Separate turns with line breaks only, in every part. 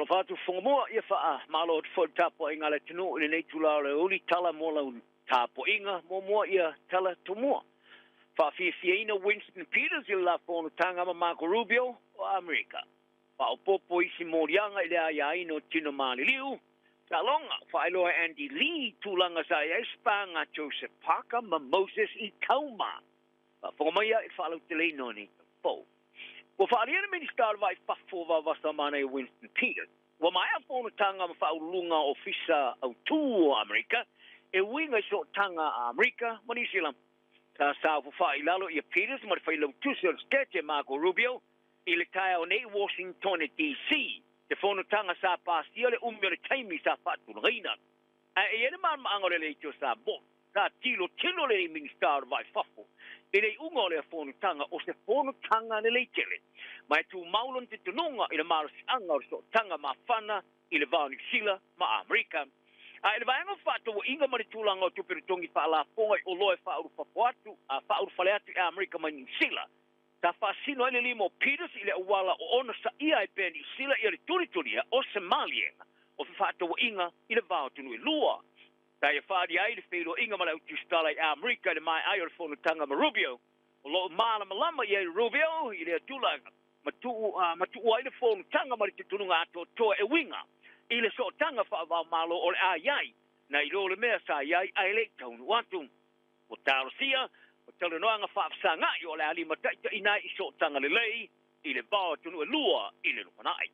Talfatu fongomoa ia faa malo fo tapo inga le tunu ile nei tula le uli tala mo la tapo inga mo ia tala tumua. Fa fiina Winston Peters il la fono tanga ma Marco Rubio o America. Fa o popo isi morianga ile ai ino tino mali liu. Talonga fa ilo Andy Lee tulanga sa espanga Joseph Parker ma Moses I Kauma. Fa fongomoa fa lo tele noni fo. Well, for the enemy star vai fafova vasamane Winston Peters. Well, my phone tanga ma faulunga ofisa au tu America. E winga so tanga America, manisila. Sa fa ilalo ia Peters ma fa ilo tu so sketch Marco Rubio. Ile kai o nei Washington DC. Te phone tanga sa pastia le umere taimi sa fatu reina. E ene man angole le to sa bo. Sa tilo le minister vai fafo. Ile ungo le phone tanga o se phone tanga le tele. Mai tu maulon te tununga ile maros anga so tanga ma fana ile vani sila ma America. Ile vaenga fatu inga mari tulanga tu peritongi fa la fonga o loe fa uru fapuatu fa uru faleatu America mani sila. Ta fasino ile limo Peters ile wala o ona sa ia peni sila ile turituria o Somalia. O fatu inga ile vau tunu lua. Ta ia fadi ai le fero inga mala tu stala America le mai ai phone tanga ma Rubio. O lo mala malama ia Rubio ile tulanga. Matu ai le phone tanga mari te tununga ato to e winga. Ile so tanga fa va malo o ai na ilo le mea sa ai ai le tonu watu. O tarosia o tele noanga fa sanga yo le ali mata ina I so tanga le lei ile ba tunu lua ile lupanai.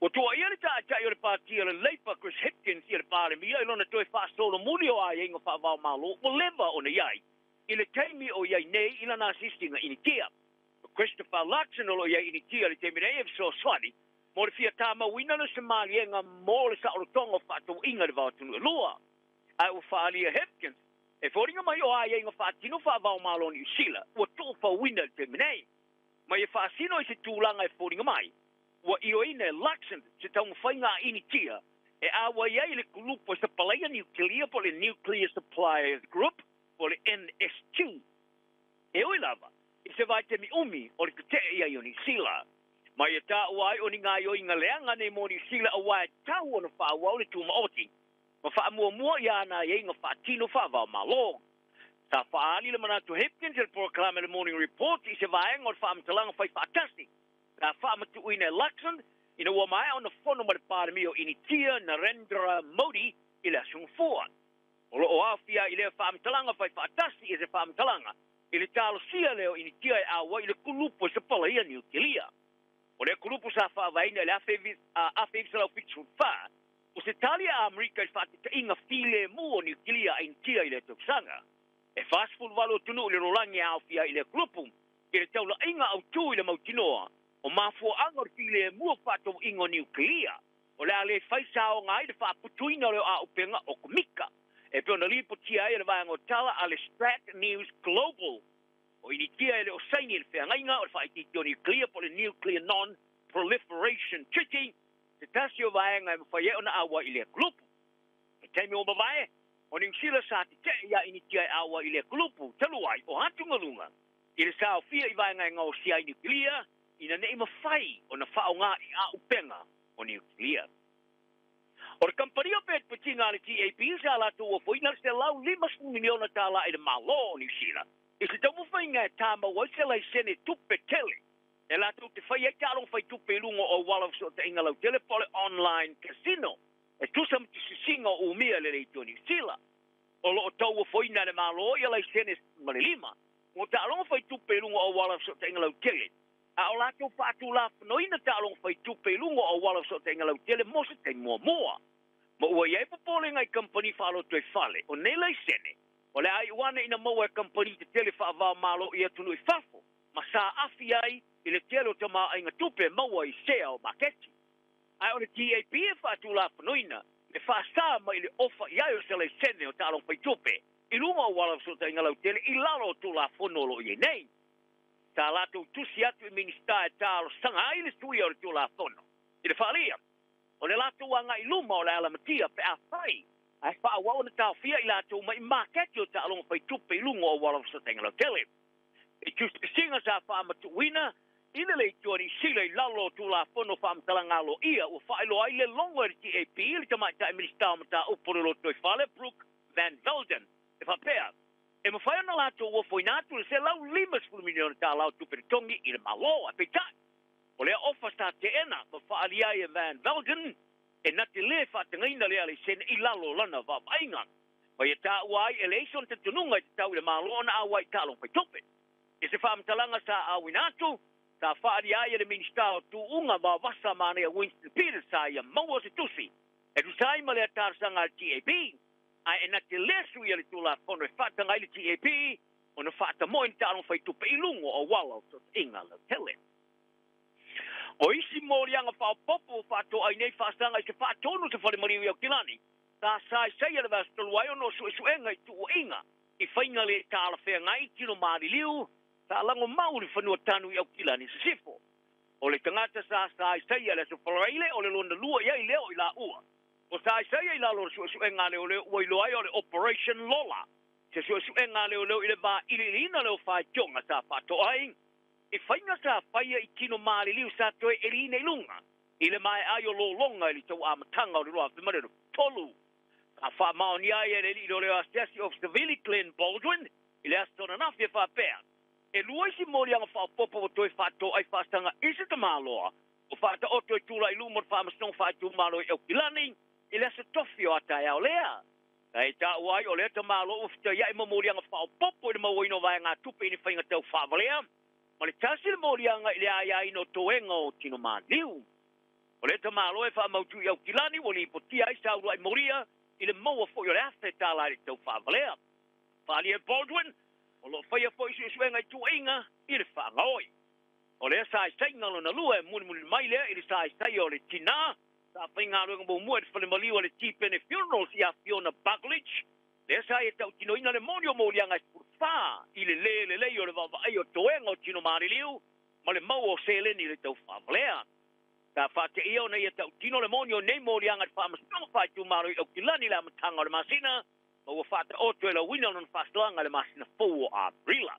O to ia le ta yo le parti le leipa Chris Hipkins ia le pare mi ilo na to fa solo mulio ai inga fa va malo o leva o ne ai. Ile taimi o ia nei ina na sistinga inikia. Christopher Luxon o ia initia le temine e so swadi. Mo le fia tama wina na Somalia nga mo le sa o tongo fatu inga le vatu lua. Ai o Falia Hipkins. E fōringa mai o ai inga fatino fa vau malo ni sila. Ua tofa wina le temine. Mai e fasino I se tūlanga e fōringa mai. Ua io ine Luxon se taunga whainga initia. E awa iai le kulupo sa palaya nuclear po le Nuclear Suppliers Group po le NS2. E oi lava. I se vai te mi umi o le kute ia i o ni sila. Mai e tā uai o ni ngā i o inga leanga nei mo ni sila a wai tau o na wha wau le tūma oti. Ma wha mua ia na i inga wha tino wha wau malo. Sa wha ali le manatu Hipkins le proclame le Morning Report I se vai o le wha amtalanga whai whaatasi. Sa wha amatu ine Luxon ina ua mai o na whono ma le pāre mi o initia Narendra Modi I le asunga fua. O lo o awhia I le wha amtalanga whai whaatasi I se wha amtalanga. Ile talo sia leo initia e awa ile kulupo se pala ia niukilia. O le kulupo sa wha vaina le afevis lau fitu wha. O se talia a Amerika I whati ka inga file mu o niukilia a initia ile tuksanga. E fastful valo tunu ile rolangi a awhia ile kulupo. Ile taula inga au tu ile mautinoa. O mafua angor file mu o whato inga o niukilia. O le ale whaisao ngai le wha putuina leo a upenga o kumika. E pe ona lipo tia e le vaenga tala ale Strat News Global. O initia ele o saini le whengainga o le whaititi o nuclear po le Nuclear Non-Proliferation Treaty. Te tasi o vaenga e mwhaie ona awa I le klupu. E teimi o mawae, o ning sila sa te te ia initia e awa I le klupu. Taluai o hatungalunga. I le sao fia I vaenga e ngau sia I nuclear. Ina ne ima whai o na whao ngā I a upenga o nuclear. O le kampania pe patinga le TAP sa la tu o foina se lau 5 miliona tala I le malo ni sila. I se tamu whainga e tama wa se lai sene tupe tele. E la tu te whai e talong whai tupe lungo o wala so te inga lau tele pole online casino. E tu sam tu sisinga o umia le reito ni sila. O lo o tau o foina le malo I lai sene malilima. O talong whai tupe lungo o wala so te inga lau tele. A o la tu patu la noina talong whai tupe lungo o wala so te inga lau tele mo se te mua. Ma ua iai popole ngai company whalo tue whale, o nei lai sene. O le ai wane ina maua company te tele whaavao malo I atunu I whafo. Ma sa afi ai, I le tele o te maa inga tupe maua I sea o maketi. Ai o le TAP e whaatu la whanoina, le whaasa ma I le ofa iai o se lai sene o talong pai tupe. I lunga o wala so te inga lau tele, I lalo tu la whanolo I nei. Sa lato tusi atu I minista e talo sanga ai le tui o le tu la whano. I le whalia. O le lato wanga I luma o le alamatia pe a whai. Ai wha wau na tau fia I lato mai maketi o ta alonga whai tupe I lunga o wala sa tenga lau tele. E tu singa sa wha matu wina, ina le tuani sile lalo tula fono fam talangalo ia o failo ai le longo le TAP le tama ta minister mata uporo lo toi fale Brook Van Velden e fa pea e ma fai na lato o foi natu se lau limas fu milione ta lau tu per tongi il malo a peta o le ofa sta te ena ma fa alia e Van Velden e nati le fa tengaina le ale sen i lalo lana va ainga ma ia ta wai election te tununga te tau le malo na awai talo pe tope e se fa mtalanga sa awinatu ta whaari aia le minister tu unga ma wasa mane a Winston Peters sa ia maua se tusi. E tu sai ma le atarsanga al TAP, ai e na te lesu ia le tula fono e whatanga i le TAP, o na whata moin tāron whai tupe ilungo o wala o inga le tele. O isi morianga whao popo whato ai nei whasanga i se whatonu se whare mariwi au kilani, ta sai sei ale vastalu ai ono suenga i tu o inga, i whainga le tāla whea ngai tino maari liu, ta lango mauri whanua tanu i au kilani se sifo. O le tangata sa sai ale su wharaile o le lona lua iai leo i la ua. O sai i la lor su enga leo leo ua ilo ai o le Operation Lola. Se su enga leo leo i le ba ilirina leo whai tionga sa whato ai. E whainga sa whaia i kino maari liu sa toe e rine lunga. I le mai ai o lo longa i li tau amatanga o le roa whimarero tolu. A wha maoni ai e le li leo leo Assessor of Civili Glenn Baldwin i le astona nafi e wha pēr. E lua isi morianga wha popo o toi whato ai whastanga isi ta maloa. O whata o toi tula i lumor wha masong whatu malo i au kilani, i lesa tofi o atai au lea. Kai ta uai o lea ta malo ufta ia ima morianga wha popo i le mawaino vai ngā tupe i ni whainga tau whavalea. Ma le tasi le morianga i le aia ino toenga o tino maa liu. O lea ta malo e wha mautu i au kilani, o li potia i saurua i moria, i le maua fo i o le afe tala i tau whavalea. Whali e Baldwin, o lo whaia fo isu suenga i tuinga i le whaangoi. O le sai ngalo na lua e muni mai lea i le sai o le tina. Sa whainga ruenga mo mua e whale maliwa le T-Pene Funerals i a Fiona Buckledge. Le sai e tau tino ina le monio mo lianga i spurwha i le le o le wawa ai o toenga o tino maari liu. Ma le mau o seleni i le tau whavalea. Ta whate ia o nei e tau tino le monio nei mo lianga i whamasama whai tu maro i au kilani la matanga o le masina. Ma ua whata oto e la wina non whastalanga le masina fōu a Brila.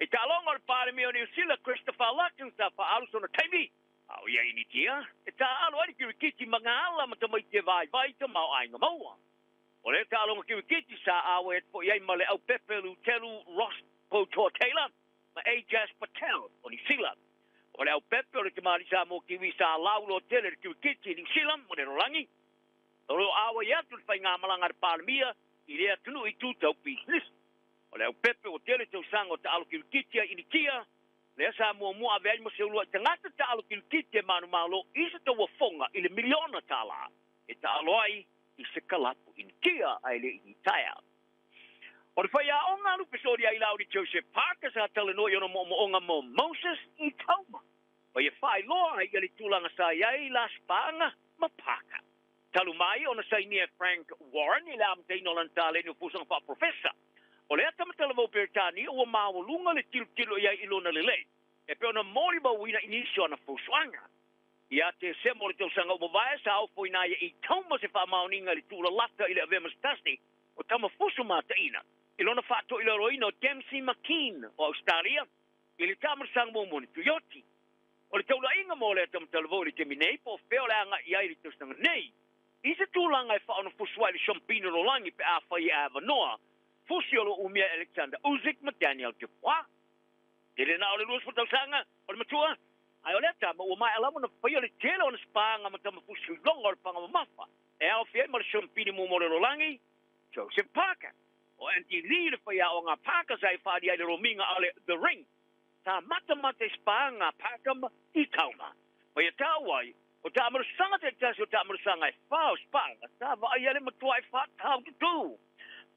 E ta longa le pāre mea o New Zealand, Christopher Luckton, sa wha alu sona taimi. Au ia ini tia. E ta alu ari kirikiti mga ala ma ta mai te vai ta mau ainga maua. O le ta alonga kirikiti sa awe et po iai ma le au pepe lu telu Ross Potor Taylor, ma Ajas Patel o New Zealand. O le au pepe o le te maari sa mo kiwi sa laulo tele kirikiti New Zealand, mo le rolangi. Tolo awa ia tu fai ngā malanga de pārmia i rea tunu i tūtau business. O leo pepe o tele tau sango ta alo kirukitia ini kia, lea sa mua ave ai mo se ulua te ngata ta alo kirukitia manu malo i se tau wafonga i le miliona tala. E ta alo ai i se kalapu ini kia ai le ini taia. O le whai a onga lupe sori ai lauri Joseph Parker sa tala no i ono mo onga mo Moses i tauma. O ia whai loa ai ali tūlanga sa iai la spanga ma Parker. Talu mai ona sainia Frank Warren i le amteino lantale ni upusang wha professor. O le atamatala vau Beretani ua maawalunga le tilo ia ilona lele. E pe ona mori ba wina inisio ana fusuanga. Ia te semo le tausanga umawaya sa au foina ia i tauma se wha maoninga li tūla lata i le avemas tasti o tama fusu mata ina. Ilona whato ila roina o Dempsey McKean o Australia. I le tamarasanga mo moni tuyoti. O le taula inga mo le atamatala vau li te minei po feo le anga ia i le tausanga nei. I se tūlanga e whaona fusua i le Champino Rolangi pe a whai ava noa, fusiolo umia Alexander Uzik ma Daniel Dupois. Tere na o le luas patausanga, o le matua, ai o leta ma ua mai alamu na whai o le tela o na spanga ma tama fusu longa o le panga mamafa. E au fia ma le Champino mo le Rolangi, Joseph Parker. O anti li le whai o ngā Parker sai whaari ai le rominga ale The Ring. Ta mata e spanga Parker ma i tauma. Wai a tauai, o ta amarasanga te tasi o ta amarasanga e whao spanga, ta wa ai ale matua e wha tau te tū.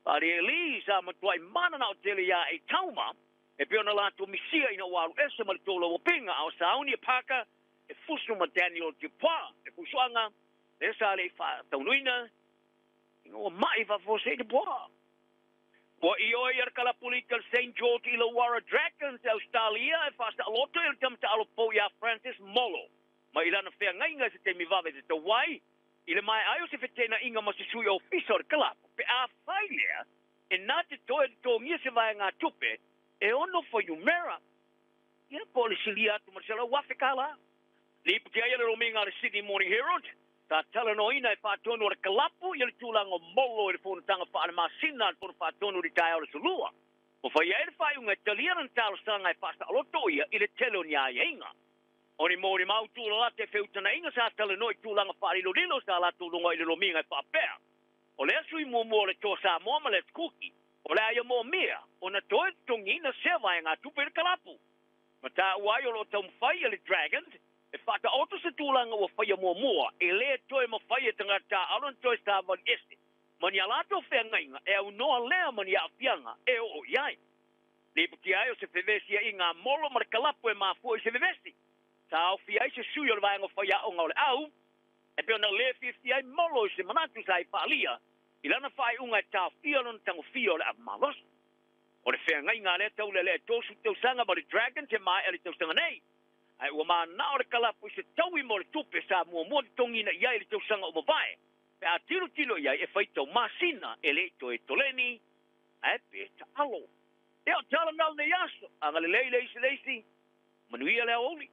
Pari e li sa matua i mana na o tele ia e tauma, e pe ona lato misia ina waru ese ma le tōla o pinga, au sa auni e paka, e fusu ma Daniel Dupois, e fusuanga, e sa le i wha taunuina, ina o mai wha fose Dupois. Wa i oi ar kala political St. George Illawarra Dragons, Australia, e fasta aloto il tamta alopo ia Francis Molo. Ma ilana whea ngainga se te miwawe se te wai, i le mai aio se whetena inga ma se sui o fiso ar kalapo, pe a whailea, e nā te toe te tō ngia se vai ngā tupe, e ono whai umera. ia polisi lia tu marsala wafe kala li piki ai le minga le Sydney Morning Herald ta tala no ina fa tonu le kalapu ia le tulango molo le fonu tanga fa le masina por fa tonu di tai o le sulua o fa ia le fa unga talian talo sanga e pasta loto ia ile telo ni ai inga oni mori mau tu la te feutana inga sa tala no tulanga fa le lilo sa la tulunga ile lo minga fa pea o le sui mo mo le tosa mo ma le kuki o le ia mo mea o na toi tongina seva nga tupe le kalapu mata wai o lo tam fai le dragons e fata auto se tulanga o fai mo mo e le toi mo fai tanga ta alon toi sta van este mani alato fe nga e o no le mani afianga e o yai le puti ai o se fevesia inga molo mar kalapu e ma foi se vevesti ta o fi ai se sui o le vai ngo fai o ngole au e pe ona le 50 ai molo se manatu sai palia ilana fai unga ta fiolon tango fiol a malos o le fea ngai ngā le tau le tosu tau sanga ma le dragon te mai ele tau sanga nei ai ua maa nao le kalapu i se tau i mo le tupe sa mua mua tongina iai le tau sanga o mawai pe a tilo iai e fai tau masina e le to e toleni ai pe ta alo e o tala nal ne yaso anga le leisi manuia le oli